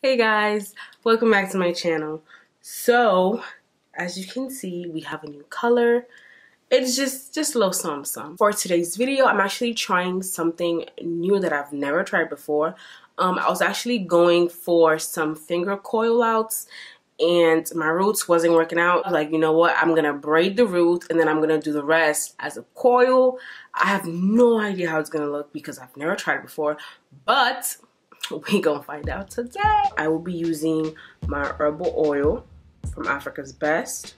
Hey guys, welcome back to my channel. So, as you can see, we have a new color. It's just a little something. For today's video, I'm actually trying something new that I've never tried before. I was actually going for some finger coil outs and my roots wasn't working out. Like, you know what? I'm gonna braid the root and then I'm gonna do the rest as a coil. I have no idea how it's gonna look because I've never tried it before, but we gonna find out today. I will be using my herbal oil from Africa's Best,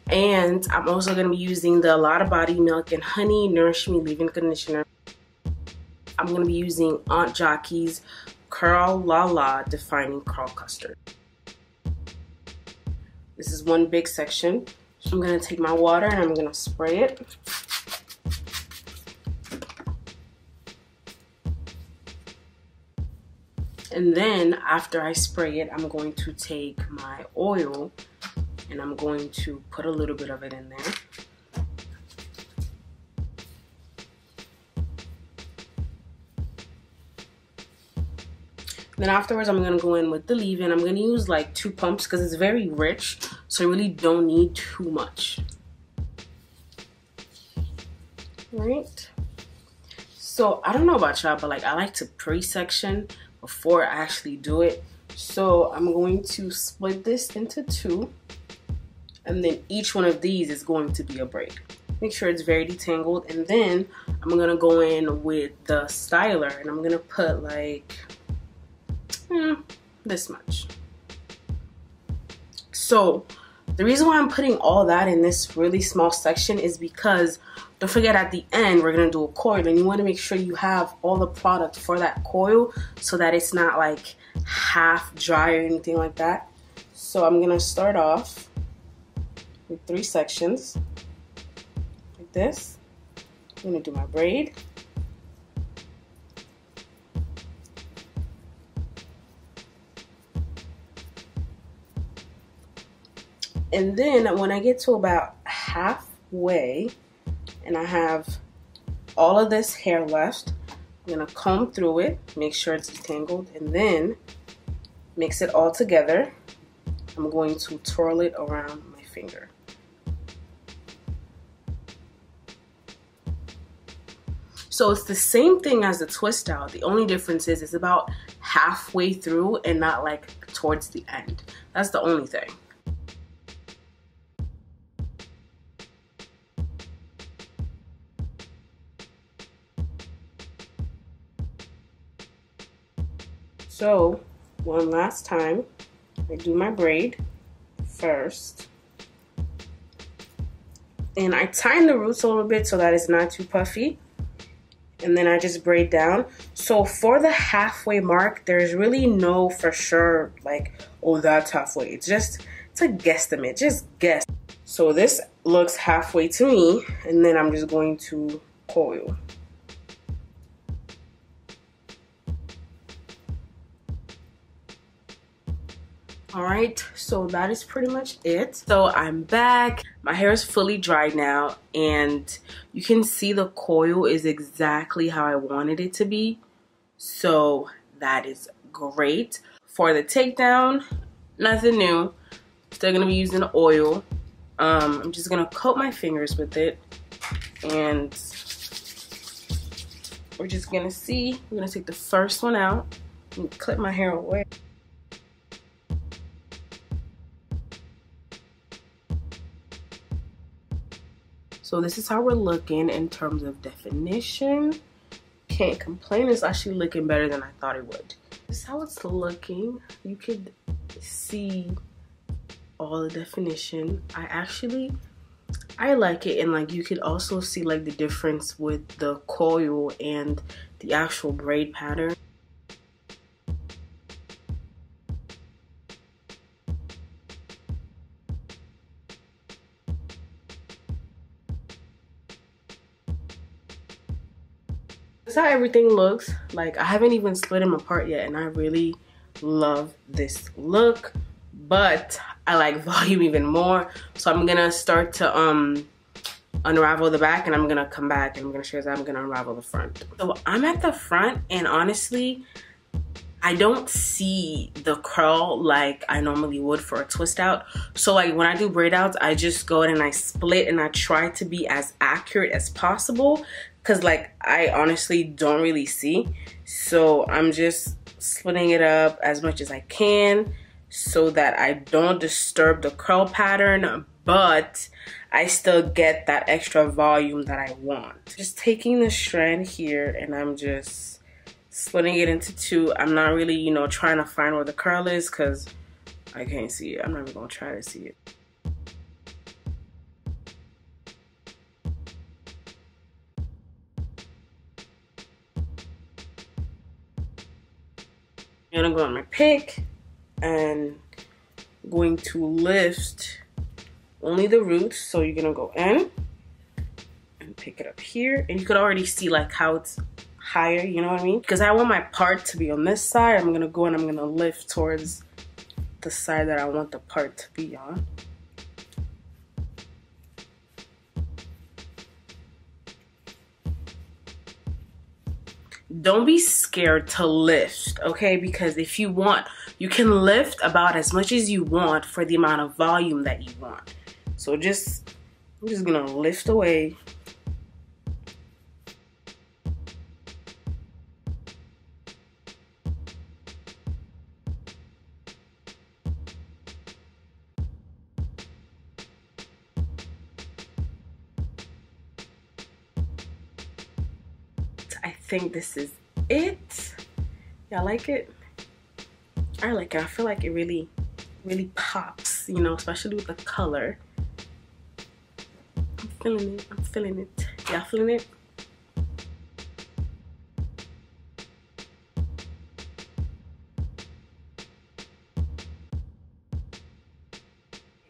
and I'm also gonna be using the Lotta Body Milk and Honey Nourish Me Leave-In Conditioner. I'm gonna be using Aunt Jockey's Curl La La Defining Curl Custard. This is one big section. So I'm gonna take my water and I'm gonna spray it. And then after I spray it, I'm going to take my oil and I'm going to put a little bit of it in there. Then afterwards, I'm gonna go in with the leave-in. I'm gonna use like 2 pumps because it's very rich, so I really don't need too much. Right? So I don't know about y'all, but like I like to pre-section before I actually do it. So I'm going to split this into 2, and then each one of these is going to be a braid. Make sure it's very detangled, and then I'm gonna go in with the styler and I'm gonna put like this much. So the reason why I'm putting all that in this really small section is because don't forget at the end we're gonna do a coil, and you want to make sure you have all the product for that coil so that it's not like half dry or anything like that. So I'm gonna start off with 3 sections like this. I'm gonna do my braid. And then when I get to about halfway and I have all of this hair left, I'm gonna comb through it, make sure it's detangled, and then mix it all together. I'm going to twirl it around my finger. So it's the same thing as the twist out. The only difference is it's about halfway through and not like towards the end. That's the only thing. So one last time, I do my braid first. And I tighten the roots a little bit so that it's not too puffy. And then I just braid down. So for the halfway mark, there's really no for sure like, oh, that's halfway. It's a guesstimate, just guess. So this looks halfway to me, and then I'm just going to coil. Alright, so that is pretty much it. So I'm back. My hair is fully dried now, and you can see the coil is exactly how I wanted it to be. So that is great. For the takedown, nothing new. Still gonna be using oil. I'm just gonna coat my fingers with it, and we're just gonna see. We're gonna take the first one out and clip my hair away. So this is how we're looking in terms of definition. Can't complain, it's actually looking better than I thought it would. This is how it's looking. You could see all the definition. I like it, and like you could also see like the difference with the coil and the actual braid pattern. That's how everything looks. Like I haven't even split them apart yet, and I really love this look, but I like volume even more. So I'm gonna start to unravel the back, and I'm gonna come back and I'm gonna show you that I'm gonna unravel the front. So I'm at the front, and honestly I don't see the curl like I normally would for a twist out. So like when I do braid outs, I just go in and I split and I try to be as accurate as possible, because like I honestly don't really see. So I'm just splitting it up as much as I can so that I don't disturb the curl pattern, but I still get that extra volume that I want. Just taking the strand here and I'm just splitting it into two. I'm not really, you know, trying to find where the curl is because I can't see it. I'm not even gonna try to see it. I'm gonna go on my pick and going to lift only the roots. So you're gonna go in and pick it up here, and you could already see like how it's higher, you know what I mean? Because I want my part to be on this side, I'm gonna go and I'm gonna lift towards the side that I want the part to be on. Don't be scared to lift, okay? Because if you want, you can lift about as much as you want for the amount of volume that you want. So I'm just gonna lift away. I think this is it. Y'all like it? I like it. I feel like it really pops, you know, especially with the color. I'm feeling it. I'm feeling it. Y'all feeling it?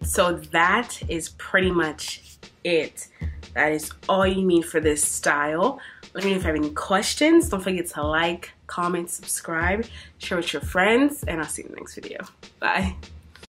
So that is pretty much it. That is all you need for this style. Let me know if you have any questions. Don't forget to like, comment, subscribe, share with your friends, and I'll see you in the next video. Bye.